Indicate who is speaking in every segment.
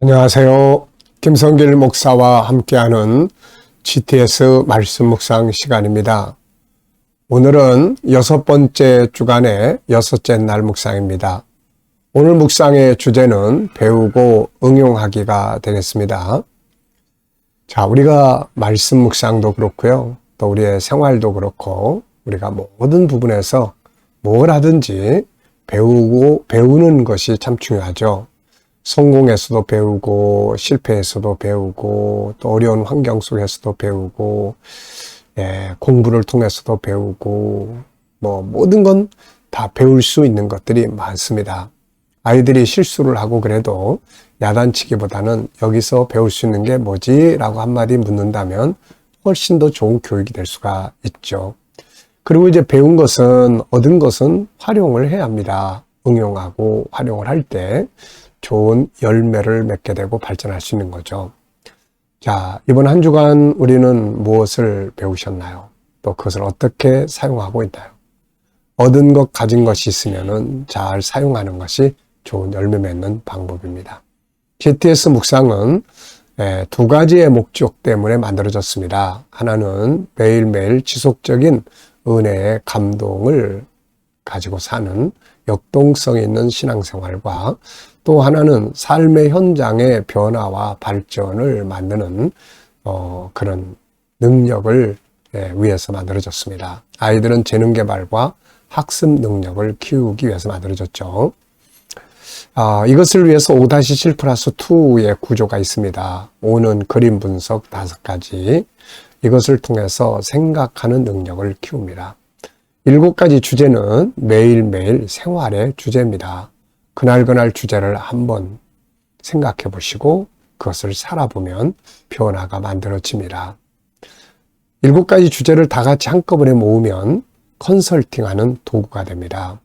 Speaker 1: 안녕하세요. 김성길 목사와 함께하는 GTS 말씀 묵상 시간입니다. 오늘은 6번째 주간의 6째 날 묵상입니다. 오늘 묵상의 주제는 배우고 응용하기가 되겠습니다. 자, 우리가 말씀 묵상도 그렇고요. 또 우리의 생활도 그렇고 우리가 모든 부분에서 뭘 하든지 배우는 것이 참 중요하죠. 성공에서도 배우고 실패에서도 배우고 또 어려운 환경 속에서도 배우고 공부를 통해서도 배우고 모든 건 다 배울 수 있는 것들이 많습니다. 아이들이 실수를 하고 그래도 야단치기보다는 여기서 배울 수 있는 게 뭐지? 라고 한마디 묻는다면 훨씬 더 좋은 교육이 될 수가 있죠. 그리고 이제 배운 것은 얻은 것은 활용을 해야 합니다. 응용하고 활용을 할 때 좋은 열매를 맺게 되고 발전할 수 있는 거죠. 자, 이번 한 주간 우리는 무엇을 배우셨나요? 또 그것을 어떻게 사용하고 있나요? 얻은 것, 가진 것이 있으면은 잘 사용하는 것이 좋은 열매 맺는 방법입니다. GTS 묵상은 두 가지의 목적 때문에 만들어졌습니다. 하나는 매일매일 지속적인 은혜의 감동을 가지고 사는 역동성 있는 신앙생활과 또 하나는 삶의 현장의 변화와 발전을 만드는 그런 능력을 위해서 만들어졌습니다. 아이들은 재능 개발과 학습 능력을 키우기 위해서 만들어졌죠. 이것을 위해서 5-7 플러스 2의 구조가 있습니다. 5는 그림 분석 5가지. 이것을 통해서 생각하는 능력을 키웁니다. 7가지 주제는 매일매일 생활의 주제입니다. 그날 주제를 한번 생각해 보시고 그것을 살아보면 변화가 만들어집니다. 7가지 주제를 다 같이 한꺼번에 모으면 컨설팅하는 도구가 됩니다.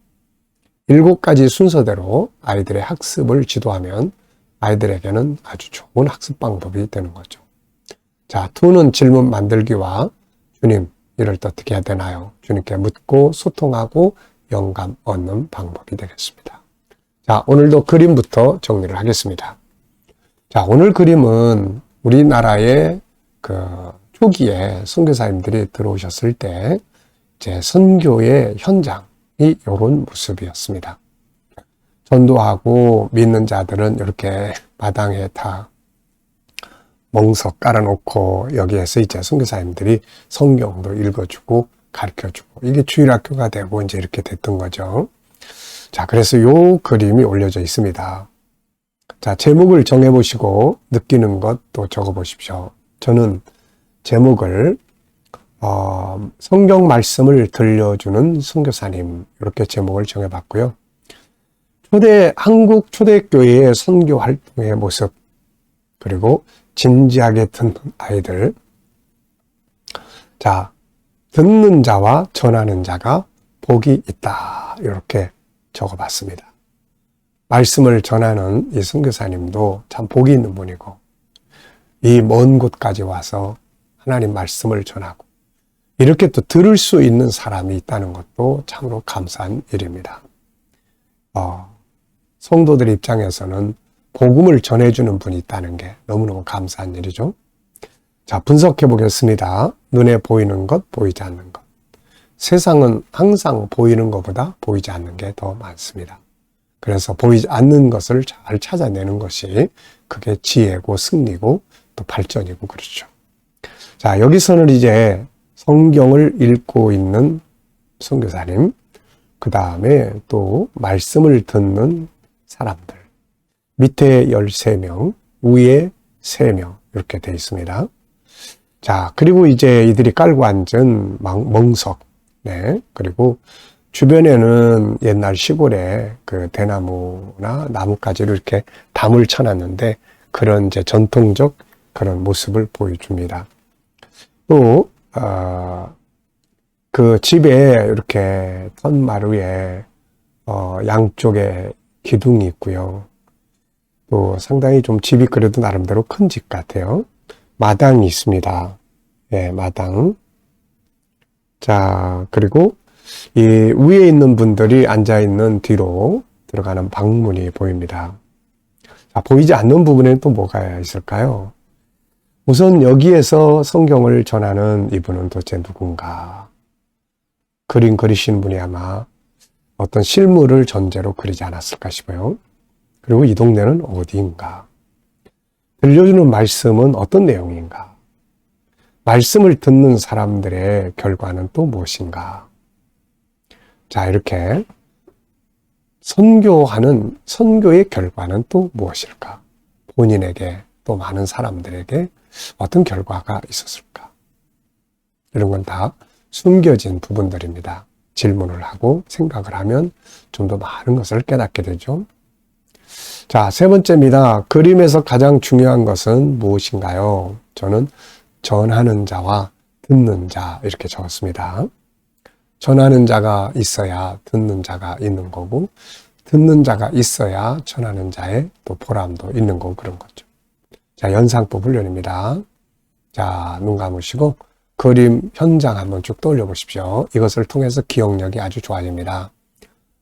Speaker 1: 7가지 순서대로 아이들의 학습을 지도하면 아이들에게는 아주 좋은 학습 방법이 되는 거죠. 자, 2는 질문 만들기와 주님, 이럴 때 어떻게 해야 되나요? 주님께 묻고 소통하고 영감 얻는 방법이 되겠습니다. 자, 오늘도 그림부터 정리를 하겠습니다. 자, 오늘 그림은 우리나라의 초기에 선교사님들이 들어오셨을 때 이제 선교의 현장이 이런 모습이었습니다. 전도하고 믿는 자들은 이렇게 마당에 다 멍석 깔아놓고 여기에서 이제 선교사님들이 성경도 읽어주고 가르쳐주고 이게 주일학교가 되고 이제 이렇게 됐던 거죠. 자, 그래서 요 그림이 올려져 있습니다. 자, 제목을 정해보시고 느끼는 것도 적어보십시오. 저는 제목을 성경 말씀을 들려주는 선교사님 이렇게 제목을 정해봤고요. 한국 초대교회의 선교 활동의 모습 그리고 진지하게 듣는 아이들. 자, 듣는 자와 전하는 자가 복이 있다. 이렇게 적어봤습니다. 말씀을 전하는 이 선교사님도 참 복이 있는 분이고 이 먼 곳까지 와서 하나님 말씀을 전하고 이렇게 또 들을 수 있는 사람이 있다는 것도 참으로 감사한 일입니다. 성도들 입장에서는 복음을 전해주는 분이 있다는 게 너무너무 감사한 일이죠. 자, 분석해 보겠습니다. 눈에 보이는 것, 보이지 않는 것. 세상은 항상 보이는 것보다 보이지 않는 게 더 많습니다. 그래서 보이지 않는 것을 잘 찾아내는 것이 그게 지혜고 승리고 또 발전이고 그렇죠. 자, 여기서는 이제 성경을 읽고 있는 선교사님, 그 다음에 또 말씀을 듣는 사람들. 밑에 13명, 위에 3명 이렇게 되어 있습니다. 자, 그리고 이제 이들이 깔고 앉은 멍석, 그리고 주변에는 옛날 시골에 그 대나무나 나뭇가지를 이렇게 담을 쳐놨는데 그런 이제 전통적 그런 모습을 보여줍니다. 또 그 집에 이렇게 턴마루에 양쪽에 기둥이 있고요. 또 상당히 좀 집이 그래도 나름대로 큰 집 같아요. 마당이 있습니다. 마당. 자, 그리고 이 위에 있는 분들이 앉아있는 뒤로 들어가는 방문이 보입니다. 보이지 않는 부분에는 또 뭐가 있을까요? 우선 여기에서 성경을 전하는 이분은 도대체 누군가? 그림 그리시는 분이 아마 어떤 실물을 전제로 그리지 않았을까 싶어요. 그리고 이 동네는 어디인가? 들려주는 말씀은 어떤 내용인가? 말씀을 듣는 사람들의 결과는 또 무엇인가? 자, 이렇게 선교하는 선교의 결과는 또 무엇일까? 본인에게 또 많은 사람들에게 어떤 결과가 있었을까? 이런 건 다 숨겨진 부분들입니다. 질문을 하고 생각을 하면 좀 더 많은 것을 깨닫게 되죠. 자, 세 번째입니다. 그림에서 가장 중요한 것은 무엇인가요? 저는 전하는 자와 듣는 자 이렇게 적었습니다. 전하는 자가 있어야 듣는 자가 있는 거고, 듣는 자가 있어야 전하는 자의 또 보람도 있는 거고 그런 거죠. 자, 연상법 훈련입니다. 자, 눈 감으시고 그림 현장 한번 쭉 떠올려 보십시오. 이것을 통해서 기억력이 아주 좋아집니다.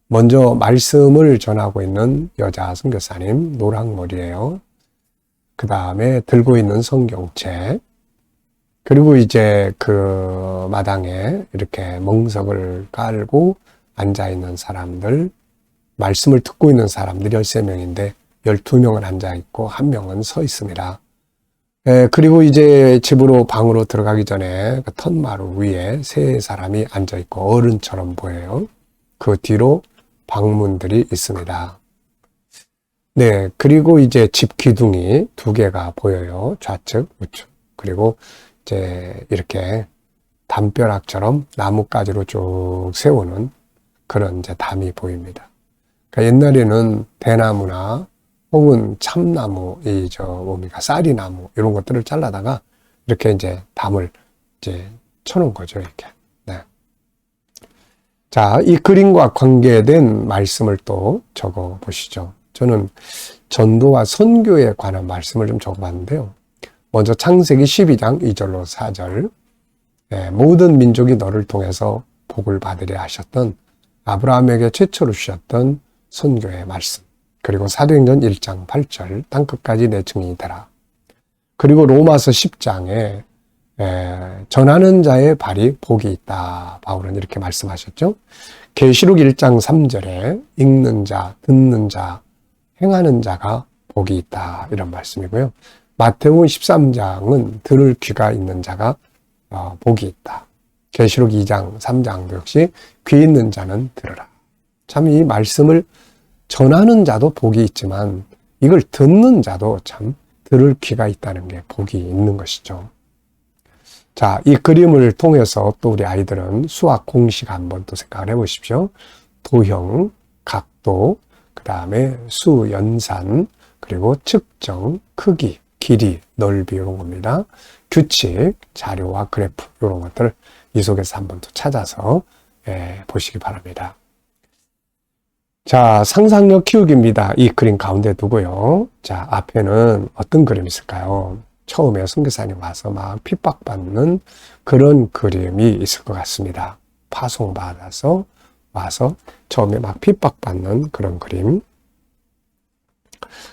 Speaker 1: 먼저 말씀을 전하고 있는 여자 선교사님, 노랑머리예요. 그 다음에 들고 있는 성경책, 그리고 이제 그 마당에 이렇게 멍석을 깔고 앉아있는 사람들, 말씀을 듣고 있는 사람들 13명인데 12명은 앉아있고 1명은 서 있습니다. 그리고 이제 집으로 방으로 들어가기 전에 그 턴마루 위에 세 사람이 앉아있고 어른처럼 보여요. 그 뒤로 방문들이 있습니다. 네, 그리고 이제 집 기둥이 2개가 보여요. 좌측, 우측. 그리고 이제 이렇게 담벼락처럼 나뭇가지로 쭉 세우는 그런 이제 담이 보입니다. 그러니까 옛날에는 대나무나 혹은 참나무, 뭡니까, 쌀이나무, 이런 것들을 잘라다가 이렇게 이제 담을 이제 쳐놓은 거죠, 이렇게. 네. 자, 이 그림과 관계된 말씀을 또 적어 보시죠. 저는 전도와 선교에 관한 말씀을 좀 적어 봤는데요. 먼저 창세기 12장 2절로 4절. 모든 민족이 너를 통해서 복을 받으려 하셨던 아브라함에게 최초로 주셨던 선교의 말씀. 그리고 사도행전 1장 8절 땅끝까지 내 증인이 되라. 그리고 로마서 10장에 전하는 자의 발이 복이 있다. 바울은 이렇게 말씀하셨죠. 계시록 1장 3절에 읽는 자, 듣는 자, 행하는 자가 복이 있다. 이런 말씀이고요. 마태복음 13장은 들을 귀가 있는 자가 복이 있다. 계시록 2장, 3장도 역시 귀 있는 자는 들으라. 참 이 말씀을 전하는 자도 복이 있지만 이걸 듣는 자도 참 들을 귀가 있다는 게 복이 있는 것이죠. 자, 이 그림을 통해서 또 우리 아이들은 수학 공식 한번 또 생각을 해보십시오. 도형, 각도, 그 다음에 수, 연산, 그리고 측정, 크기, 길이, 넓이 이런 겁니다. 규칙, 자료와 그래프 이런 것들을 이 속에서 한번 또 찾아서 보시기 바랍니다. 자, 상상력 키우기입니다. 이 그림 가운데 두고요. 자, 앞에는 어떤 그림이 있을까요? 처음에 선교사님 와서 막 핍박받는 그런 그림이 있을 것 같습니다. 파송받아서 와서 처음에 막 핍박받는 그런 그림.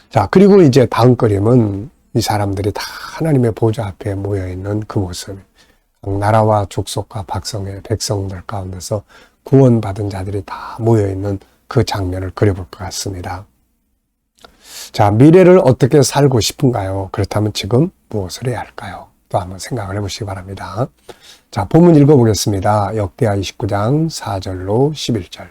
Speaker 1: 자, 그리고 이제 다음 그림은 이 사람들이 다 하나님의 보좌 앞에 모여있는 그 모습. 나라와 족속과 백성들 가운데서 구원받은 자들이 다 모여있는 그 장면을 그려볼 것 같습니다. 자, 미래를 어떻게 살고 싶은가요? 그렇다면 지금 무엇을 해야 할까요? 또 한번 생각을 해보시기 바랍니다. 자, 본문 읽어보겠습니다. 역대하 29장 4절로 11절.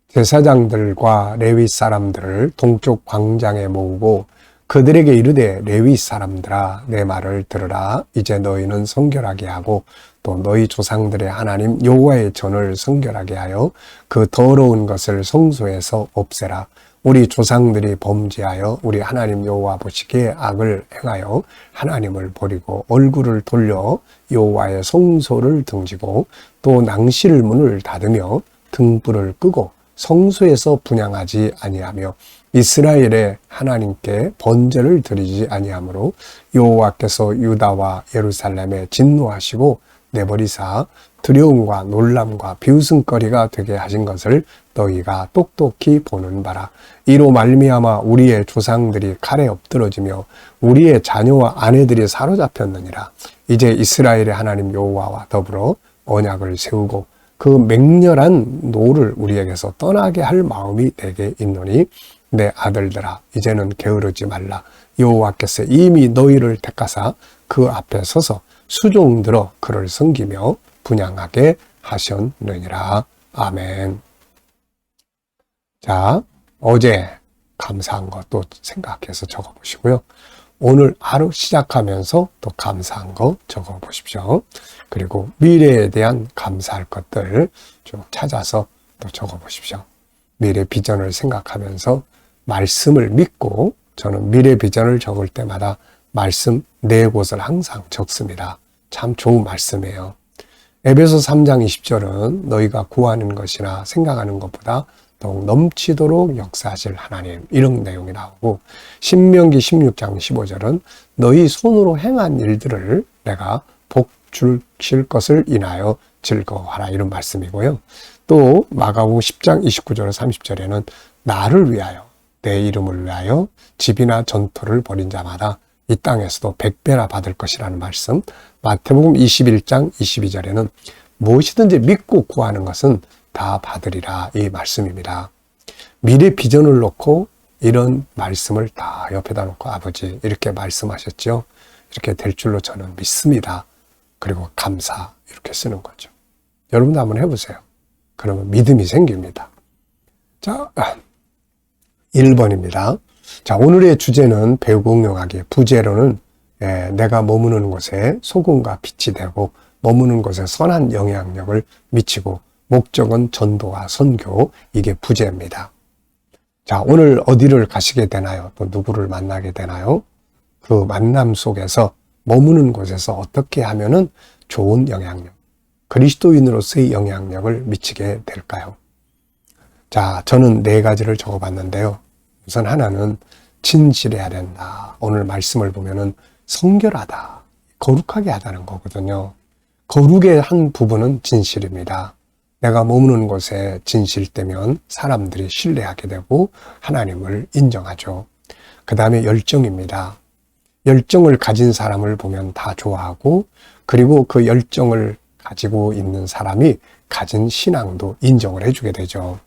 Speaker 1: 제사장들과 레위 사람들을 동쪽 광장에 모으고 그들에게 이르되 레위 사람들아 내 말을 들으라. 이제 너희는 성결하게 하고 또 너희 조상들의 하나님 여호와의 전을 성결하게 하여 그 더러운 것을 성소에서 없애라. 우리 조상들이 범죄하여 우리 하나님 여호와 보시기에 악을 행하여 하나님을 버리고 얼굴을 돌려 여호와의 성소를 등지고 또 낭실 문을 닫으며 등불을 끄고 성소에서 분향하지 아니하며 이스라엘의 하나님께 번제를 드리지 아니하므로 여호와께서 유다와 예루살렘에 진노하시고 내버리사 두려움과 놀람과 비웃음거리가 되게 하신 것을 너희가 똑똑히 보는 바라. 이로 말미암아 우리의 조상들이 칼에 엎드러지며 우리의 자녀와 아내들이 사로잡혔느니라. 이제 이스라엘의 하나님 여호와와 더불어 언약을 세우고 그 맹렬한 노를 우리에게서 떠나게 할 마음이 내게 있노니 내 아들들아 이제는 게으르지 말라. 여호와께서 이미 너희를 택하사 그 앞에 서서 수종들어 그를 섬기며 분향하게 하셨느니라. 아멘. 자, 어제 감사한 것도 생각해서 적어보시고요. 오늘 하루 시작하면서 또 감사한 거 적어보십시오. 그리고 미래에 대한 감사할 것들 쭉 찾아서 또 적어보십시오. 미래 비전을 생각하면서 말씀을 믿고, 저는 미래 비전을 적을 때마다 말씀 4곳을 항상 적습니다. 참 좋은 말씀이에요. 에베소 3장 20절은 너희가 구하는 것이나 생각하는 것보다 더욱 넘치도록 역사하실 하나님, 이런 내용이 나오고, 신명기 16장 15절은 너희 손으로 행한 일들을 내가 복 주실 것을 인하여 즐거워하라, 이런 말씀이고요. 또 마가복음 10장 29절 30절에는 나를 위하여, 내 이름을 위하여 집이나 전토를 벌인 자마다 이 땅에서도 100배나 받을 것이라는 말씀. 마태복음 21장 22절에는 무엇이든지 믿고 구하는 것은 다 받으리라, 이 말씀입니다. 미래 비전을 놓고 이런 말씀을 다 옆에다 놓고 아버지 이렇게 말씀하셨죠. 이렇게 될 줄로 저는 믿습니다. 그리고 감사, 이렇게 쓰는 거죠. 여러분도 한번 해보세요. 그러면 믿음이 생깁니다. 자, 1번입니다. 자, 오늘의 주제는 배우공룡하기. 부제로는 내가 머무는 곳에 소금과 빛이 되고 머무는 곳에 선한 영향력을 미치고, 목적은 전도와 선교, 이게 부제입니다. 자, 오늘 어디를 가시게 되나요? 또 누구를 만나게 되나요? 그 만남 속에서 머무는 곳에서 어떻게 하면은 좋은 영향력, 그리스도인으로서의 영향력을 미치게 될까요? 자, 저는 4가지를 적어봤는데요. 우선 하나는 진실해야 된다. 오늘 말씀을 보면은 성결하다, 거룩하게 하다는 거거든요. 거룩의 한 부분은 진실입니다. 내가 머무는 곳에 진실되면 사람들이 신뢰하게 되고 하나님을 인정하죠. 그 다음에 열정입니다. 열정을 가진 사람을 보면 다 좋아하고, 그리고 그 열정을 가지고 있는 사람이 가진 신앙도 인정을 해주게 되죠.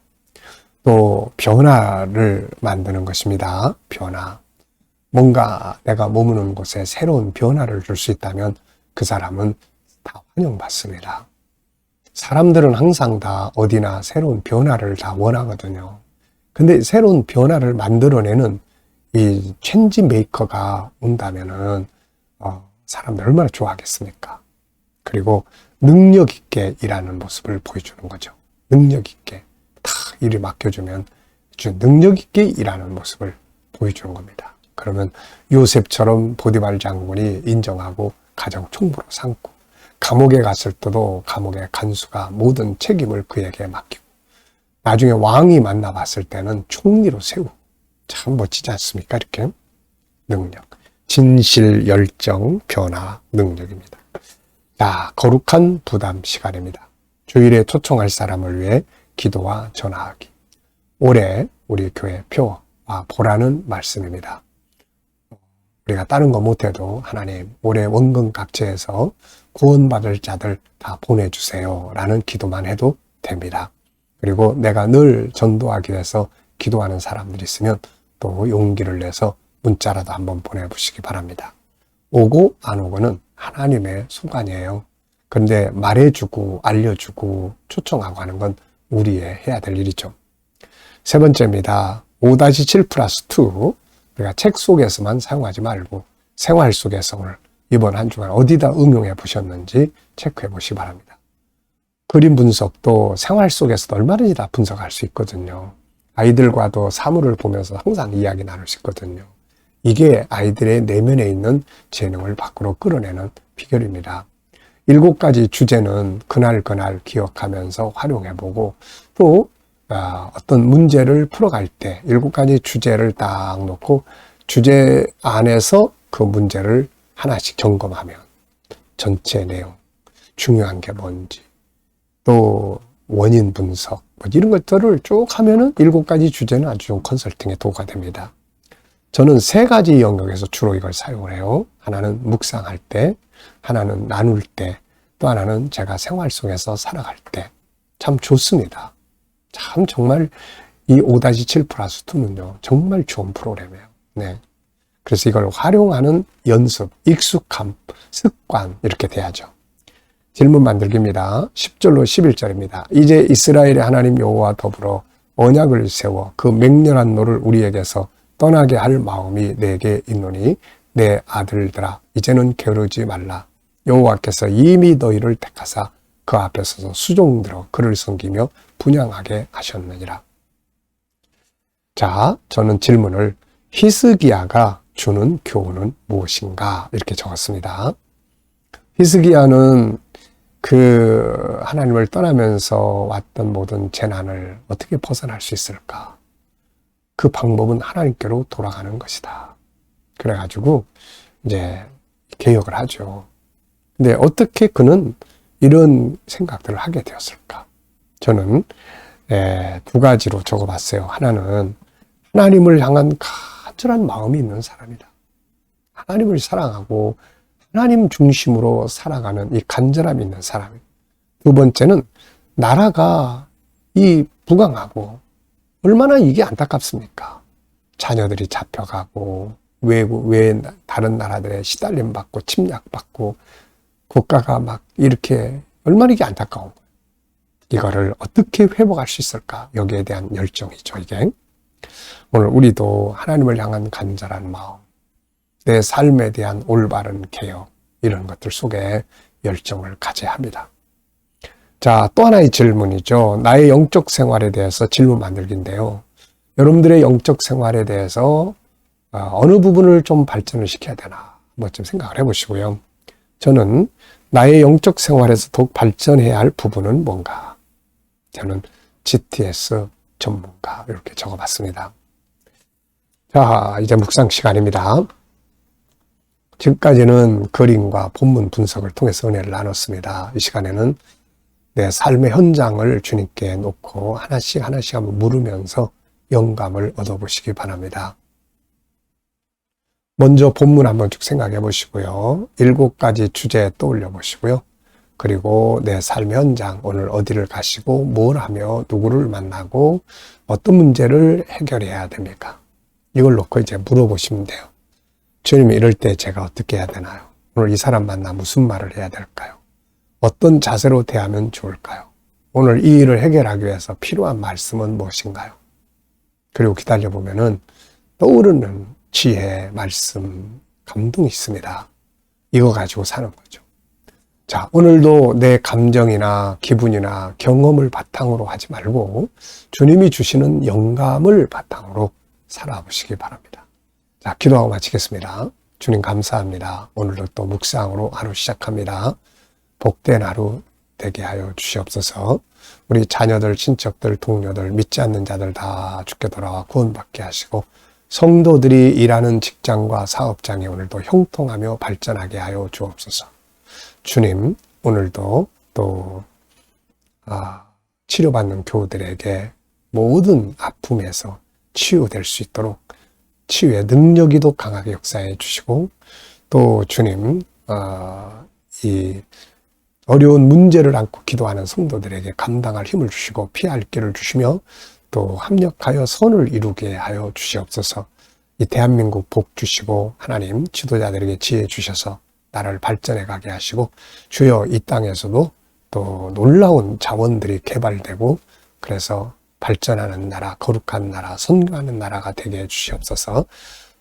Speaker 1: 또 변화를 만드는 것입니다. 변화. 뭔가 내가 머무는 곳에 새로운 변화를 줄 수 있다면 그 사람은 다 환영받습니다. 사람들은 항상 다 어디나 새로운 변화를 다 원하거든요. 근데 새로운 변화를 만들어내는 이 체인지 메이커가 온다면은 사람들 얼마나 좋아하겠습니까? 그리고 능력 있게 일하는 모습을 보여주는 거죠. 능력 있게 다 일을 맡겨주면 아주 능력 있게 일하는 모습을 보여주는 겁니다. 그러면 요셉처럼 보디발 장군이 인정하고 가정 총무로 삼고, 감옥에 갔을 때도 감옥의 간수가 모든 책임을 그에게 맡기고, 나중에 왕이 만나봤을 때는 총리로 세우고, 참 멋지지 않습니까? 이렇게 능력, 진실, 열정, 변화, 능력입니다. 자, 거룩한 부담 시간입니다. 주일에 초청할 사람을 위해 기도와 전화하기. 올해 우리 교회 표와 보라는 말씀입니다. 우리가 다른 거 못해도 하나님 올해 원금 각처에서 구원받을 자들 다 보내주세요 라는 기도만 해도 됩니다. 그리고 내가 늘 전도하기 위해서 기도하는 사람들이 있으면 또 용기를 내서 문자라도 한번 보내보시기 바랍니다. 오고 안 오고는 하나님의 소관이에요. 그런데 말해주고 알려주고 초청하고 하는 건 우리의 해야 될 일이죠. 3번째입니다. 5-7+2. 우리가 책 속에서만 사용하지 말고 생활 속에서 오늘 이번 한 주간 어디다 응용해 보셨는지 체크해 보시기 바랍니다. 그림 분석도 생활 속에서도 얼마든지 다 분석할 수 있거든요. 아이들과도 사물을 보면서 항상 이야기 나눌 수 있거든요. 이게 아이들의 내면에 있는 재능을 밖으로 끌어내는 비결입니다. 7가지 주제는 그날 기억하면서 활용해보고, 또 어떤 문제를 풀어갈 때 7가지 주제를 딱 놓고 주제 안에서 그 문제를 하나씩 점검하면 전체 내용, 중요한 게 뭔지, 또 원인 분석, 뭐 이런 것들을 쭉 하면은 7가지 주제는 아주 좋은 컨설팅에 도구가 됩니다. 저는 3가지 영역에서 주로 이걸 사용을 해요. 하나는 묵상할 때, 하나는 나눌 때, 또 하나는 제가 생활 속에서 살아갈 때. 참 좋습니다. 참 정말 이 5-7 플러스 2는요, 정말 좋은 프로그램이에요. 네. 그래서 이걸 활용하는 연습, 익숙함, 습관, 이렇게 돼야죠. 질문 만들기입니다. 10절로 11절입니다. 이제 이스라엘의 하나님 여호와와 더불어 언약을 세워 그 맹렬한 노를 우리에게서 떠나게 할 마음이 내게 있노니 내 아들들아 이제는 게으르지 말라. 여호와께서 이미 너희를 택하사 그 앞에 서서 수종들어 그를 섬기며 분향하게 하셨느니라. 자, 저는 질문을 히스기야가 주는 교훈은 무엇인가 이렇게 적었습니다. 히스기야는 그 하나님을 떠나면서 왔던 모든 재난을 어떻게 벗어날 수 있을까? 그 방법은 하나님께로 돌아가는 것이다. 그래가지고 이제 개혁을 하죠. 근데 어떻게 그는 이런 생각들을 하게 되었을까? 저는 2가지로 적어봤어요. 하나는 하나님을 향한 간절한 마음이 있는 사람이다. 하나님을 사랑하고 하나님 중심으로 살아가는 이 간절함이 있는 사람이다. 2번째는 나라가 이 부강하고 얼마나 이게 안타깝습니까? 자녀들이 잡혀가고 다른 나라들에 시달림 받고 침략받고 국가가 막 이렇게 얼마나 이게 안타까운 거예요. 이거를 어떻게 회복할 수 있을까? 여기에 대한 열정이죠, 이게. 오늘 우리도 하나님을 향한 간절한 마음, 내 삶에 대한 올바른 개혁, 이런 것들 속에 열정을 가져야 합니다. 자, 또 하나의 질문이죠. 나의 영적 생활에 대해서 질문 만들기인데요. 여러분들의 영적 생활에 대해서 어느 부분을 좀 발전을 시켜야 되나 한번 좀 생각을 해보시고요. 저는 나의 영적 생활에서 더욱 발전해야 할 부분은 뭔가? 저는 GTS 전문가 이렇게 적어봤습니다. 자, 이제 묵상 시간입니다. 지금까지는 그림과 본문 분석을 통해서 은혜를 나눴습니다. 이 시간에는 내 삶의 현장을 주님께 놓고 하나씩 한번 물으면서 영감을 얻어보시기 바랍니다. 먼저 본문 한번 쭉 생각해 보시고요. 7가지 주제 떠올려 보시고요. 그리고 내 삶의 현장, 오늘 어디를 가시고 뭘 하며 누구를 만나고 어떤 문제를 해결해야 됩니까? 이걸 놓고 이제 물어보시면 돼요. 주님, 이럴 때 제가 어떻게 해야 되나요? 오늘 이 사람 만나 무슨 말을 해야 될까요? 어떤 자세로 대하면 좋을까요? 오늘 이 일을 해결하기 위해서 필요한 말씀은 무엇인가요? 그리고 기다려보면은 떠오르는 지혜, 말씀, 감동이 있습니다. 이거 가지고 사는 거죠. 자, 오늘도 내 감정이나 기분이나 경험을 바탕으로 하지 말고 주님이 주시는 영감을 바탕으로 살아보시기 바랍니다. 자, 기도하고 마치겠습니다. 주님 감사합니다. 오늘도 또 묵상으로 하루 시작합니다. 복된 하루 되게 하여 주시옵소서. 우리 자녀들, 친척들, 동료들, 믿지 않는 자들 다 주께 돌아와 구원받게 하시고 성도들이 일하는 직장과 사업장에 오늘도 형통하며 발전하게 하여 주옵소서. 주님, 오늘도 또 치료받는 교우들에게 모든 아픔에서 치유될 수 있도록 치유의 능력이 더 강하게 역사해 주시고 또 주님, 이 어려운 문제를 안고 기도하는 성도들에게 감당할 힘을 주시고 피할 길을 주시며 또 합력하여 선을 이루게 하여 주시옵소서. 이 대한민국 복 주시고 하나님 지도자들에게 지혜 주셔서 나라를 발전해 가게 하시고 주여 이 땅에서도 또 놀라운 자원들이 개발되고 그래서 발전하는 나라, 거룩한 나라, 선교하는 나라가 되게 해 주시옵소서.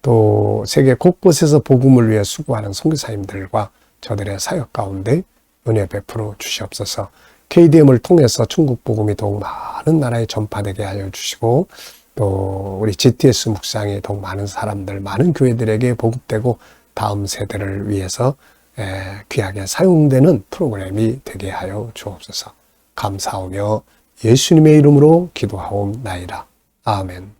Speaker 1: 또 세계 곳곳에서 복음을 위해 수고하는 선교사님들과 저들의 사역 가운데 은혜 베풀어 주시옵소서. KDM을 통해서 중국 복음이 더욱 많은 나라에 전파되게 하여 주시고 또 우리 GTS 묵상이 더욱 많은 사람들, 많은 교회들에게 보급되고 다음 세대를 위해서 귀하게 사용되는 프로그램이 되게 하여 주옵소서. 감사하며 예수님의 이름으로 기도하옵나이다. 아멘.